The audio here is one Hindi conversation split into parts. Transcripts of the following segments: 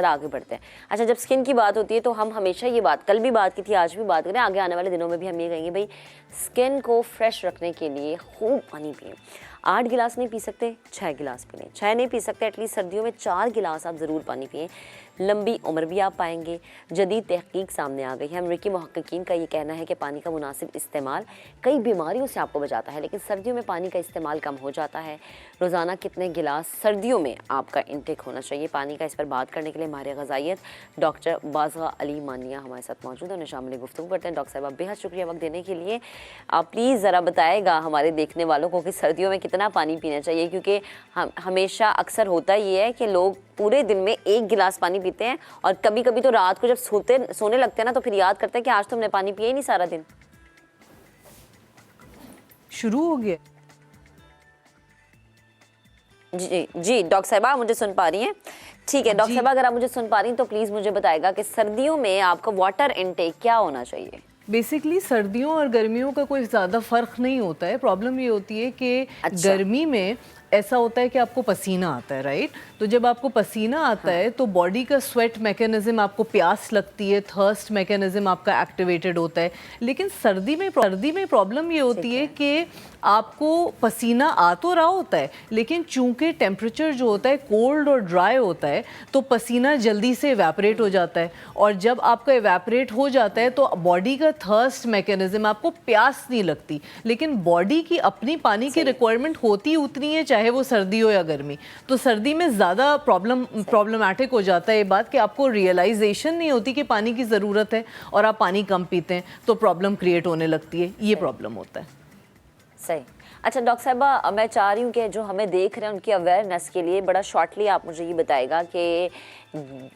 आगे बढ़ते हैं। अच्छा, जब स्किन की बात होती है तो हम हमेशा ये बात, कल भी बात की थी, आज भी बात करें, आगे आने वाले दिनों में भी हम ये कहेंगे भाई स्किन को फ्रेश रखने के लिए खूब पानी पिएं। 8 गिलास नहीं पी सकते, 6 गिलास पी लें। 6 नहीं पी सकते, एटलीस्ट सर्दियों में 4 गिलास आप ज़रूर पानी पिएं। लंबी उम्र भी आप पाएंगे। जदीद तहकीक सामने आ गई है, अमरीकी मुहक्किकीन का ये कहना है कि पानी का मुनासिब इस्तेमाल कई बीमारियों से आपको बचाता है, लेकिन सर्दियों में पानी का इस्तेमाल कम हो जाता है। रोज़ाना कितने गिलास सर्दियों में आपका इंटेक होना चाहिए पानी का, इस पर बात करने के लिए माहिर ग़िज़ाइयत डॉक्टर बाज़ा अली मानिया हमारे साथ मौजूद है, उन्हें शामिल गुफ्तगू करते हैं। डॉक्टर साहब बेहद शुक्रिया वक्त देने के लिए। आप प्लीज़ ज़रा बताएगा हमारे देखने वालों को कि सर्दियों में कितना पानी पीना चाहिए, क्योंकि हम हमेशा अक्सर होता ये है कि लोग पूरे दिन में 1 गिलास पानी पीते हैं और कभी कभी तो रात को जब सोने लगते हैं ना तो फिर याद करते हैं कि आज तो हमने पानी पिया ही नहीं सारा दिन। शुरू हो गया। जी जी डॉक्टर साहिबा मुझे सुन पा रही हैं? ठीक है डॉक्टर साहिबा, अगर आप मुझे सुन पा रही हैं तो प्लीज़ मुझे बताएगा कि सर्दियों में आपका वाटर इनटेक क्या होना चाहिए। बेसिकली सर्दियों और गर्मियों का कोई ज़्यादा फ़र्क नहीं होता है। प्रॉब्लम ये होती है कि अच्छा। गर्मी में ऐसा होता है कि आपको पसीना आता है, राइट? तो जब आपको पसीना आता है तो बॉडी का स्वेट मैकेनिज्म, आपको प्यास लगती है, थर्स्ट मैकेनिज्म आपका एक्टिवेटेड होता है। लेकिन सर्दी में प्रॉब्लम ये होती है कि आपको पसीना आ तो रहा होता है, लेकिन चूंकि टेम्परेचर जो होता है कोल्ड और ड्राई होता है तो पसीना जल्दी से इवेपोरेट हो जाता है, और जब आपका इवेपोरेट हो जाता है तो बॉडी का थर्स्ट मैकेनिज्म, आपको प्यास नहीं लगती। लेकिन बॉडी की अपनी पानी की रिक्वायरमेंट होती उतनी है, चाहे वो सर्दी हो या गर्मी। तो सर्दी में ज़्यादा प्रॉब्लमैटिक हो जाता है ये बात कि आपको रियलाइजेशन नहीं होती कि पानी की ज़रूरत है और आप पानी कम पीते हैं तो प्रॉब्लम क्रिएट होने लगती है। ये प्रॉब्लम होता है। सही। अच्छा डॉक्टर साहबा, मैं चाह रही हूँ कि जो हमें देख रहे हैं उनकी अवेयरनेस के लिए बड़ा शॉर्टली आप मुझे ये बताएगा कि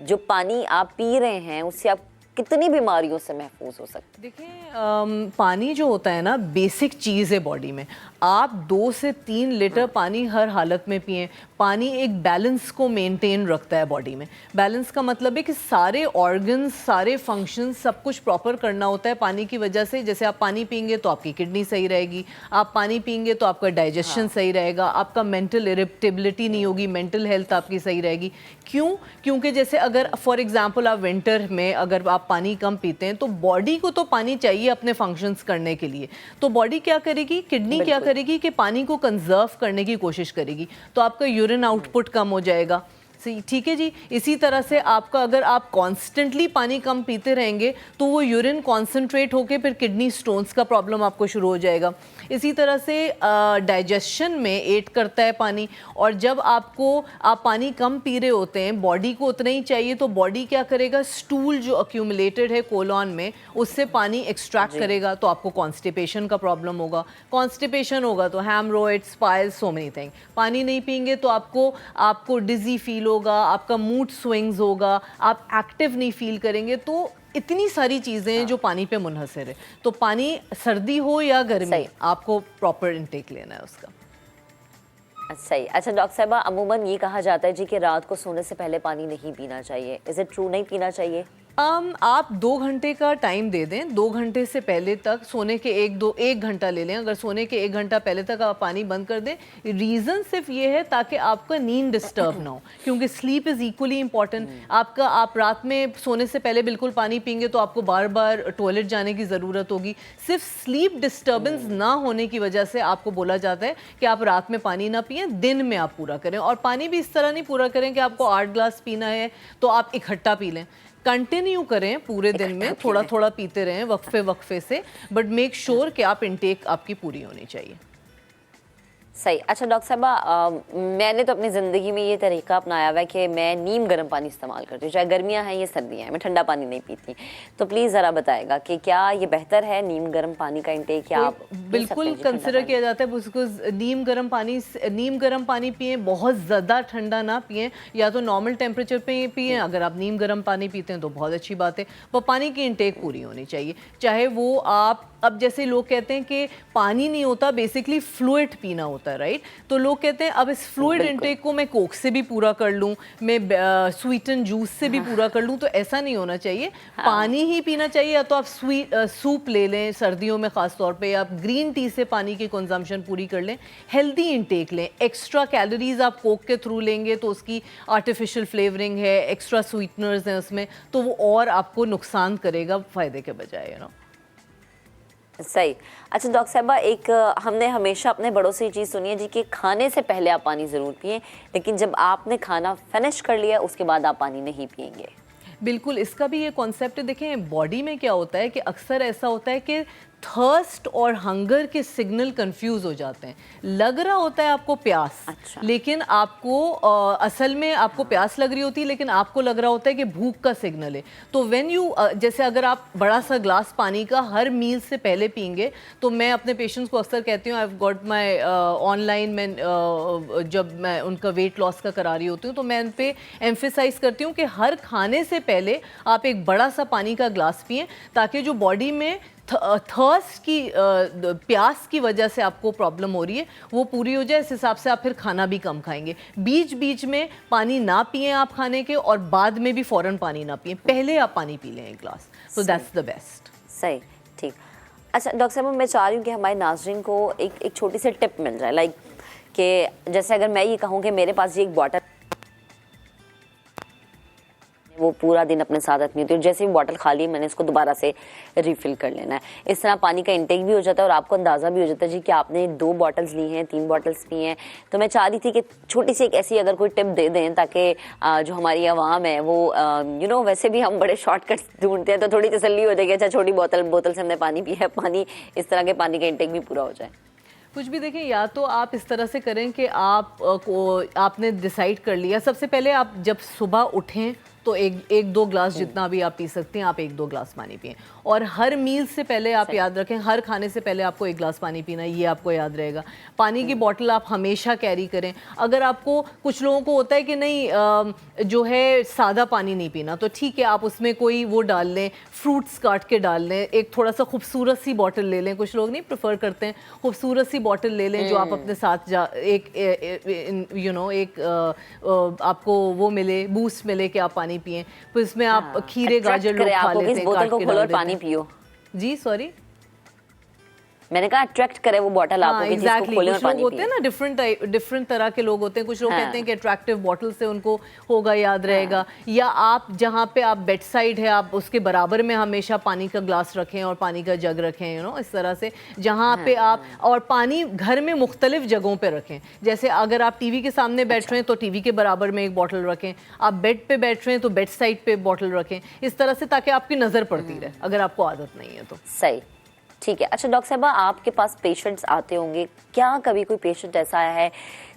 जो पानी आप पी रहे हैं उससे आप कितनी बीमारियों से महफूज हो सकते हैं। देखिए पानी जो होता है ना, बेसिक चीज़ है बॉडी में। आप 2 से 3 लीटर पानी हर हालत में पिएं। पानी एक बैलेंस को मेंटेन रखता है बॉडी में। बैलेंस का मतलब है कि सारे ऑर्गन्स, सारे फंक्शंस, सब कुछ प्रॉपर करना होता है पानी की वजह से। जैसे आप पानी पिएंगे तो आपकी किडनी सही रहेगी, आप पानी पिएंगे तो आपका डाइजेशन सही रहेगा, आपका मेंटल इरिटेबिलिटी नहीं होगी, मेंटल हेल्थ आपकी सही रहेगी। क्यों? क्योंकि जैसे अगर फॉर एग्जांपल आप विंटर में अगर आप पानी कम पीते हैं तो बॉडी को तो पानी चाहिए अपने फंक्शंस करने के लिए। तो बॉडी क्या करेगी, किडनी क्या करेगी कि पानी को कंजर्व करने की कोशिश करेगी, तो आपका यूरिन आउटपुट कम हो जाएगा। ठीक है जी। इसी तरह से आपका, अगर आप कॉन्स्टेंटली पानी कम पीते रहेंगे तो वो यूरिन कॉन्सेंट्रेट होके फिर किडनी स्टोन्स का प्रॉब्लम आपको शुरू हो जाएगा। इसी तरह से डाइजेशन में एड करता है पानी, और जब आप पानी कम पी रहे होते हैं, बॉडी को उतना ही चाहिए, तो बॉडी क्या करेगा, स्टूल जो अक्यूमुलेटेड है कोलॉन में उससे पानी एक्सट्रैक्ट करेगा, तो आपको कॉन्स्टिपेशन का प्रॉब्लम होगा। कॉन्स्टिपेशन होगा तो haemorrhoids, piles, so many thing. पानी नहीं पिएंगे तो आपको डिजी फील होगा, आपका मूड स्विंग्स होगा, आप एक्टिव नहीं फील करेंगे। तो इतनी सारी चीज़ें हैं जो पानी पे मुनहसर है। तो पानी सर्दी हो या गर्मी, आपको प्रॉपर इनटेक लेना है उसका। सही। अच्छा डॉक्टर साहबा, अमूमन ये कहा जाता है जी कि रात को सोने से पहले पानी नहीं पीना चाहिए। इज इट ट्रू, नहीं पीना चाहिए? आप 2 घंटे का टाइम दे दें। 2 घंटे से पहले तक, सोने के 1 घंटा ले लें, अगर सोने के 1 घंटा पहले तक आप पानी बंद कर दें। रीज़न सिर्फ ये है ताकि आपका नींद डिस्टर्ब ना हो, क्योंकि स्लीप इज़ इक्वली इंपॉर्टेंट। आप रात में सोने से पहले बिल्कुल पानी पिएंगे तो आपको बार बार टॉयलेट जाने की ज़रूरत होगी। सिर्फ स्लीप डिस्टर्बेंस ना होने की वजह से आपको बोला जाता है कि आप रात में पानी ना पिएं, दिन में आप पूरा करें। और पानी भी इस तरह नहीं पूरा करें कि आपको 8 ग्लास पीना है तो आप इकट्ठा पी लें। कंटिन्यू करें पूरे दिन में, थोड़ा थोड़ा पीते रहें वक्फे से, बट मेक श्योर कि आप इनटेक आपकी पूरी होनी चाहिए। सही। अच्छा डॉक्टर साहबा, मैंने तो अपनी ज़िंदगी में ये तरीका अपनाया हुआ है कि मैं नीम गर्म पानी इस्तेमाल करती हूँ, चाहे गर्मियाँ हैं या सर्दियाँ हैं, मैं ठंडा पानी नहीं पीती। तो प्लीज़ ज़रा बताएगा कि क्या ये बेहतर है नीम गर्म पानी का इंटेक, या आप बिल्कुल कंसिडर किया जाता है उसको। नीम गर्म पानी पिएं, बहुत ज़्यादा ठंडा ना पिएं, या तो नॉर्मल टेम्परेचर पे पिएं। अगर आप नीम गर्म पानी पीते हैं तो बहुत अच्छी बात है, पर पानी की इंटेक पूरी होनी चाहिए। चाहे वो आप अब जैसे लोग कहते हैं कि पानी नहीं होता, बेसिकली फ्लूइड पीना होता है, राइट? तो लोग कहते हैं अब इस फ्लूइड इंटेक को मैं कोक से भी पूरा कर लूँ, मैं स्वीटन जूस से भी पूरा कर लूँ, तो ऐसा नहीं होना चाहिए। पानी ही पीना चाहिए। या तो आप सूप ले लें सर्दियों में ख़ास तौर पे, आप ग्रीन टी से पानी की कंजम्पशन पूरी कर लें, हेल्दी इंटेक लें। एक्स्ट्रा कैलोरीज आप कोक के थ्रू लेंगे तो उसकी आर्टिफिशियल फ्लेवरिंग है, एक्स्ट्रा स्वीटनर्स हैं उसमें, तो वो और आपको नुकसान करेगा फ़ायदे के बजाय, यू नो। सही। अच्छा डॉक्टर साहबा, एक हमने हमेशा अपने बड़ों से ये चीज़ सुनी है जी कि खाने से पहले आप पानी ज़रूर पिएं, लेकिन जब आपने खाना फिनिश कर लिया उसके बाद आप पानी नहीं पिएंगे। बिल्कुल, इसका भी ये कॉन्सेप्ट है। देखें, बॉडी में क्या होता है कि अक्सर ऐसा होता है कि थर्स्ट और हंगर के सिग्नल कंफ्यूज हो जाते हैं। लग रहा होता है आपको प्यास, अच्छा। लेकिन आपको असल में आपको प्यास लग रही होती है, लेकिन आपको लग रहा होता है कि भूख का सिग्नल है। तो व्हेन यू जैसे अगर आप बड़ा सा ग्लास पानी का हर मील से पहले पीएंगे, तो मैं अपने पेशेंट्स को अक्सर कहती हूँ, I have got my online, मैं जब मैं उनका वेट लॉस का करा रही होती हूँ तो मैं उन पे एम्फेसाइज करती हूँ कि हर खाने से पहले आप एक बड़ा सा पानी का ग्लास पिएं, ताकि जो बॉडी में थर्स्ट की प्यास की वजह से आपको प्रॉब्लम हो रही है वो पूरी हो जाए। इस हिसाब से आप फिर खाना भी कम खाएंगे। बीच बीच में पानी ना पिएं आप खाने के, और बाद में भी फ़ौरन पानी ना पिएं, पहले आप पानी पी लें एक ग्लास, तो दैट्स द बेस्ट। सही, ठीक। अच्छा डॉक्टर साहब, मैं चाह रही हूँ कि हमारे नाज़रीन को एक छोटी सी टिप मिल जाए, लाइक कि जैसे अगर मैं ये कहूँ कि मेरे पास ये एक बॉटल, वो पूरा दिन अपने साथ रखनी होती है, जैसे ही बॉटल खाली मैंने इसको दोबारा से रिफ़िल कर लेना है। इस तरह पानी का इंटेक भी हो जाता है और आपको अंदाज़ा भी हो जाता है जी कि आपने 2 बॉटल्स ली हैं, 3 बॉटल्स पी हैं। तो मैं चाह रही थी कि छोटी सी एक ऐसी अगर कोई टिप दे दें, ताकि जो हमारी आवाम है वो वैसे भी हम बड़े शॉर्टकट्स ढूंढते हैं, तो थोड़ी तसल्ली हो जाएगी, अच्छा छोटी बोतल से हमने पानी पिया है, पानी इस तरह के पानी का इंटेक भी पूरा हो जाए। कुछ भी देखें, या तो आप इस तरह से करें कि आपने डिसाइड कर लिया, सबसे पहले आप जब सुबह उठें तो एक 2 ग्लास जितना भी आप पी सकते हैं, आप 1-2 ग्लास पानी पिएं। और हर मील से पहले आप याद रखें, हर खाने से पहले आपको 1 ग्लास पानी पीना है, ये आपको याद रहेगा। पानी की बोतल आप हमेशा कैरी करें। अगर आपको, कुछ लोगों को होता है कि नहीं जो है सादा पानी नहीं पीना, तो ठीक है, आप उसमें कोई वो डाल लें, फ्रूट्स काट के डाल लें, एक थोड़ा सा खूबसूरत सी बॉटल ले लें। कुछ लोग नहीं प्रेफर करते हैं, खूबसूरत सी बॉटल ले लें जो आप अपने साथ आपको वो मिले, बूस्ट मिले कि आप पानी पिएं। फिर इसमें आप खीरे गाजर लोग खा लेते हैं, बोतल को खोलो और पानी पियो। जी सॉरी, मैंने कहा अट्रैक्ट करे वो बॉटल आपको कि जिसको खोले और कुछ पानी लोग होते हैं ना, डिफरेंट तरह के लोग होते हैं। कुछ लोग कहते हैं कि अट्रैक्टिव बॉटल से उनको होगा, याद रहेगा। या आप जहाँ पे आप बेड साइड है, आप उसके बराबर में हमेशा पानी का ग्लास रखें और पानी का जग रखें, इस तरह से जहाँ पे आप, और पानी घर में मुख्तलिफ जगहों पे रखें। जैसे अगर आप टीवी के सामने बैठ रहे हैं तो टीवी के बराबर में एक बॉटल रखें, आप बेड पे बैठ रहे हैं तो बेड साइड पे बॉटल रखें, इस तरह से, ताकि आपकी नज़र पड़ती रहे अगर आपको आदत नहीं है तो। सही, ठीक है। अच्छा डॉक्टर साहबा, आपके पास पेशेंट्स आते होंगे, क्या कभी कोई पेशेंट ऐसा आया है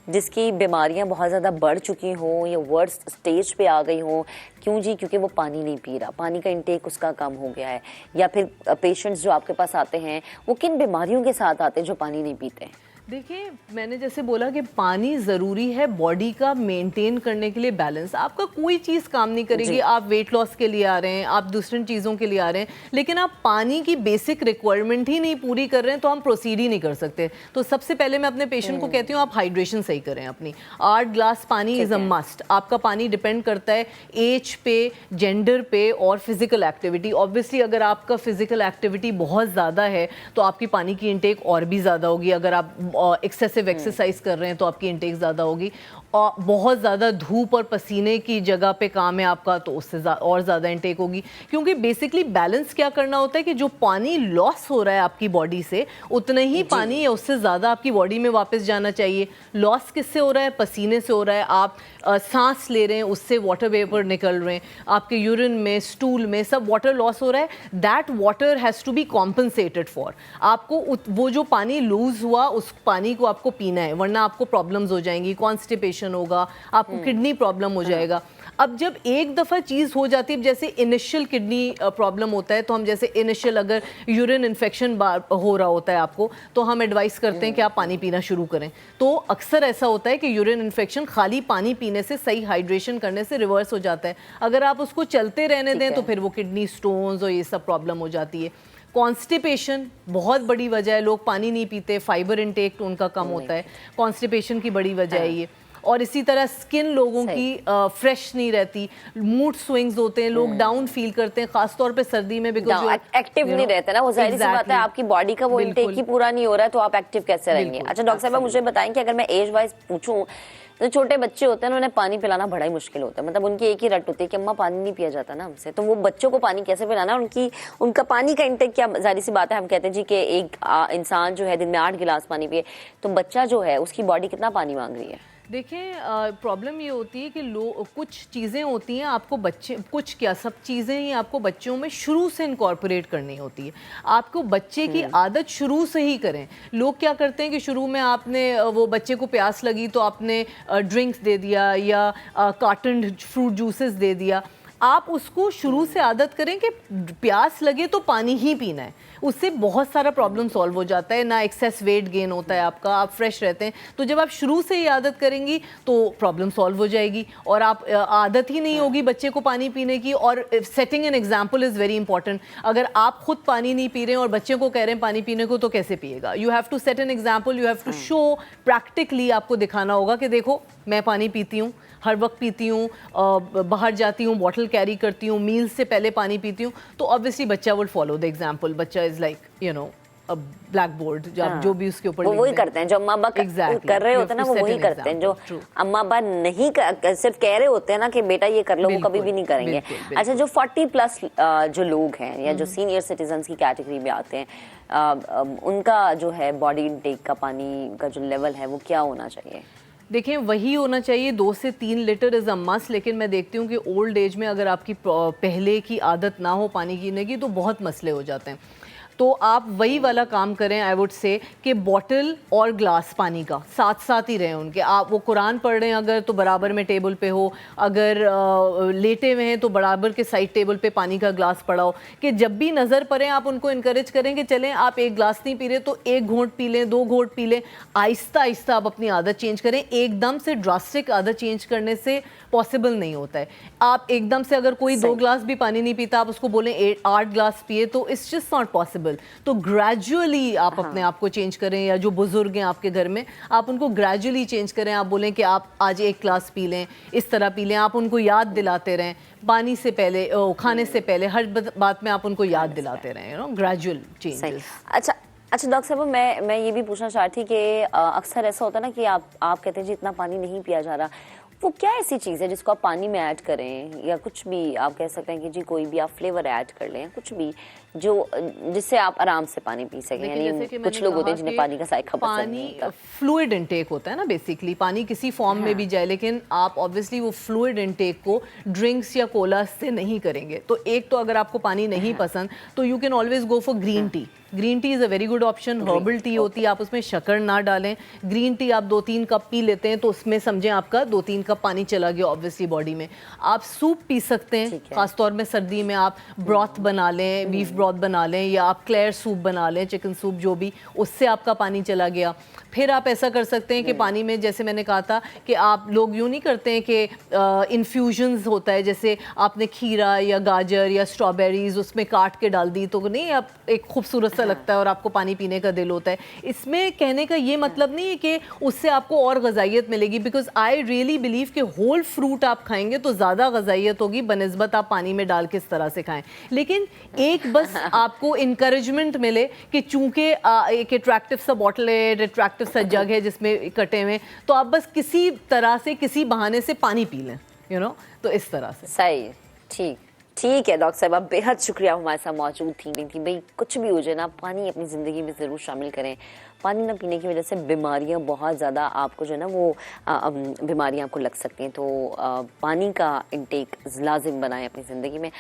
जिसकी बीमारियां बहुत ज़्यादा बढ़ चुकी हों या वर्स्ट स्टेज पे आ गई हों? क्यों जी? क्योंकि वो पानी नहीं पी रहा, पानी का इंटेक उसका कम हो गया है। या फिर पेशेंट्स जो आपके पास आते हैं वो किन बीमारियों के साथ आते हैं जो पानी नहीं पीते? देखिए, मैंने जैसे बोला कि पानी ज़रूरी है बॉडी का मेंटेन करने के लिए बैलेंस। आपका कोई चीज़ काम नहीं करेगी, आप वेट लॉस के लिए आ रहे हैं, आप दूसरी चीज़ों के लिए आ रहे हैं, लेकिन आप पानी की बेसिक रिक्वायरमेंट ही नहीं पूरी कर रहे हैं तो हम प्रोसीड ही नहीं कर सकते। तो सबसे पहले मैं अपने पेशेंट को कहती हूँ आप हाइड्रेशन सही करें अपनी। 8 ग्लास पानी इज़ अ मस्ट। आपका पानी डिपेंड करता है एज पे, जेंडर पे और फिजिकल एक्टिविटी। ऑब्वियसली अगर आपका फिजिकल एक्टिविटी बहुत ज़्यादा है तो आपकी पानी की इंटेक और भी ज़्यादा होगी। अगर आप एक्सेसिव एक्सरसाइज कर रहे हैं तो आपकी इंटेक ज़्यादा होगी, और बहुत ज़्यादा धूप और पसीने की जगह पे काम है आपका तो उससे और ज़्यादा इंटेक होगी। क्योंकि बेसिकली बैलेंस क्या करना होता है कि जो पानी लॉस हो रहा है आपकी बॉडी से, उतना ही पानी या उससे ज़्यादा आपकी बॉडी में वापस जाना चाहिए। लॉस किससे हो रहा है? पसीने से हो रहा है। आप सांस ले रहे हैं, उससे वाटर वेपर निकल रहे हैं, आपके यूरिन में, स्टूल में, सब वाटर लॉस हो रहा है। That water has to be compensated for. आपको वो जो पानी लूज हुआ उस पानी को आपको पीना है, वरना आपको प्रॉब्लम्स हो जाएंगी, कॉन्स्टिपेशन होगा, आपको किडनी प्रॉब्लम हो जाएगा। अब जब एक दफ़ा चीज़ हो जाती है, जैसे इनिशियल किडनी प्रॉब्लम होता है, तो हम जैसे इनिशियल अगर यूरिन इन्फेक्शन हो रहा होता है आपको, तो हम एडवाइस करते हैं कि आप पानी पीना शुरू करें। तो अक्सर ऐसा होता है कि यूरिन इन्फेक्शन खाली पानी पीने से, सही हाइड्रेशन करने से रिवर्स हो जाता है। अगर आप उसको चलते रहने दें तो फिर वो किडनी स्टोन्स और ये सब प्रॉब्लम हो जाती है। कॉन्स्टिपेशन बहुत बड़ी वजह है, लोग पानी नहीं पीते, फाइबर इनटेक तो उनका कम होता है, कॉन्स्टिपेशन की बड़ी वजह है ये। और इसी तरह स्किन लोगों की फ्रेश नहीं रहती, मूड स्विंग्स होते हैं, लोग डाउन फील करते हैं, खासतौर पे सर्दी में, बिकॉज एक्टिव नहीं रहते ना, वो जाहिर सी बात है, आपकी बॉडी का वो इनटेक ही पूरा नहीं हो रहा है, तो आप एक्टिव कैसे रहेंगे। अच्छा डॉक्टर साहब मुझे बताएं कि अगर मैं एज वाइज पूछूं, तो छोटे बच्चे होते हैं उन्हें पानी पिलाना बड़ा ही मुश्किल होता है, मतलब उनकी एक ही रट होती है कि अम्मा पानी नहीं पिया जाता ना हमसे, तो वो बच्चों को पानी कैसे पिलाना, उनका पानी का इंटेक क्या, जाहिर सी बात है हम कहते हैं जी कि एक इंसान जो है दिन में 8 गिलास पानी पिए, तो बच्चा जो है उसकी बॉडी कितना पानी मांग रही है। देखिए प्रॉब्लम ये होती है कि कुछ चीज़ें होती हैं आपको बच्चे, कुछ क्या सब चीज़ें ही आपको बच्चों में शुरू से इनकॉर्पोरेट करनी होती है। आपको बच्चे की आदत शुरू से ही करें। लोग क्या करते हैं कि शुरू में आपने वो बच्चे को प्यास लगी तो आपने ड्रिंक्स दे दिया या कार्टन फ्रूट जूसेस दे दिया। आप उसको शुरू से आदत करें कि प्यास लगे तो पानी ही पीना है, उससे बहुत सारा प्रॉब्लम सॉल्व हो जाता है, ना एक्सेस वेट गेन होता है आपका, आप फ्रेश रहते हैं। तो जब आप शुरू से ही आदत करेंगी तो प्रॉब्लम सॉल्व हो जाएगी और आप आदत ही नहीं होगी बच्चे को पानी पीने की। और setting an example is very important. अगर आप खुद पानी नहीं पी रहे हैं और बच्चे को कह रहे हैं पानी पीने को, तो कैसे पिएगा। You have to set an example, you have to show, practically आपको दिखाना होगा कि देखो मैं पानी पीती हूँ, हर वक्त पीती हूँ, बाहर जाती हूँ बॉटल कैरी करती हूँ, मील्स से पहले पानी पीती हूँ, तो ऑब्वियसली बच्चा वुड फॉलो द एग्जाम्पल। बच्चा is like you know black board, जो भी उसके ऊपर वही करते हैं जो अम्मा अब्बा कर रहे होते हैं ना, वो वही करते हैं। जो अम्मा अब्बा नहीं सिर्फ कह रहे होते हैं ना कि बेटा ये कर लो, वो कभी भी नहीं करेंगे। अच्छा जो 40+ जो लोग हैं या जो सीनियर सिटीजन की कैटेगरी में आते हैं, उनका जो है बॉडी इनटेक का पानी का जो लेवल है वो क्या होना चाहिए। देखिए वही होना चाहिए 2 से 3 लीटर इज़ अ मस्ट। लेकिन मैं देखती हूँ कि ओल्ड एज में अगर आपकी पहले की आदत ना हो पानी पीने की तो बहुत मसले हो जाते हैं। तो आप वही वाला काम करें, आई वुड से कि बॉटल और ग्लास पानी का साथ साथ ही रहें उनके। आप वो कुरान पढ़ रहे हैं अगर तो बराबर में टेबल पे हो, अगर लेटे हुए हैं तो बराबर के साइड टेबल पे पानी का ग्लास पड़ा हो, कि जब भी नज़र पड़े आप उनको इनकरेज करें कि चलें आप 1 ग्लास नहीं पी रहे तो 1 घूंट पी लें, 2 घूंट पी लें। आहिस्ता आहिस्ता आप अपनी आदत चेंज करें, एकदम से ड्रास्टिक आदत चेंज करने से पॉसिबल नहीं होता है। आप एकदम से अगर कोई 2 ग्लास भी पानी नहीं पीता आप उसको बोलें 8 ग्लास पिए, तो इट्स जस्ट नॉट पॉसिबल। तो ग्रेजुअली आप अपने आप को चेंज करें, या जो बुजुर्ग हैं आपके घर में आप उनको ग्रेजुअली चेंज करें। आप बोलें कि आप आज 1 ग्लास पी लें, इस तरह पी लें। आप उनको याद दिलाते रहें, पानी से पहले, खाने से पहले, हर बात में आप उनको याद दिलाते रहें, यू नो, ग्रेजुअल चेंजेस। अच्छा डॉक्टर साहब मैं ये भी पूछना चाहती थी कि अक्सर ऐसा होता है ना कि आप कहते हैं जी इतना पानी नहीं पिया जा रहा, वो क्या ऐसी चीज़ है जिसको आप पानी में ऐड करें, या कुछ भी आप कह सकते हैं कि जी कोई भी आप फ्लेवर ऐड कर लें, कुछ भी जो जिससे आप आराम से पानी पी सकें। यानी कुछ लोग होते हैं जिन्हें पानी का जायका पसंद नहीं होता। फ्लूइड इनटेक होता है ना, बेसिकली पानी किसी फॉर्म में भी जाए, लेकिन आप ऑब्वियसली वो फ्लूइड इनटेक को ड्रिंक्स या कोला से नहीं करेंगे। तो एक तो अगर आपको पानी नहीं पसंद तो you can always go for green tea. Green tea is a very good option. Herbal tea होती है, आप उसमें शक्कर ना डालें। ग्रीन टी आप 2-3 कप पी लेते हैं तो उसमें समझें आपका 2-3 कप पानी चला गया ऑब्वियसली बॉडी में। आप सूप पी सकते हैं, खासतौर में सर्दी में आप ब्रॉथ बना लें, बीफ ब्रॉथ बना लें, या आप क्लेयर सूप बना लें, चिकन सूप, जो भी, उससे आपका पानी चला गया। फिर आप ऐसा कर सकते हैं कि पानी में, जैसे मैंने कहा था कि आप लोग यूँ नहीं करते हैं कि इन्फ्यूजन्स होता है, जैसे आपने खीरा या गाजर या स्ट्रॉबेरीज उसमें काट के डाल दी, तो नहीं आप एक खूबसूरत सा लगता है और आपको पानी पीने का दिल होता है। इसमें कहने का ये मतलब नहीं है कि उससे आपको और गज़ाइयत मिलेगी, बिकॉज आई रियली बिलीव कि होल फ्रूट आप खाएंगे तो ज़्यादा गज़ाइयत होगी बनस्बत आप पानी में डाल के इस तरह से खाएं। लेकिन एक बस आपको इंकरेजमेंट मिले कि चूंकि एक अट्रैक्टिव सा बॉटल है, अट्रैक्टिव सा जग है जिसमें कटे हुए, तो आप बस किसी तरह से, किसी बहाने से पानी पी लें, यू नो, तो इस तरह से। सही, ठीक है डॉक्टर साहब, बेहद शुक्रिया हमारे साथ मौजूद थी भाई कुछ भी हो जाए ना, पानी अपनी ज़िंदगी में ज़रूर शामिल करें। पानी ना पीने की वजह से बीमारियां बहुत ज़्यादा आपको जो है ना वो बीमारियां आपको लग सकती हैं, तो पानी का इंटेक लाजिम बनाएं अपनी ज़िंदगी में।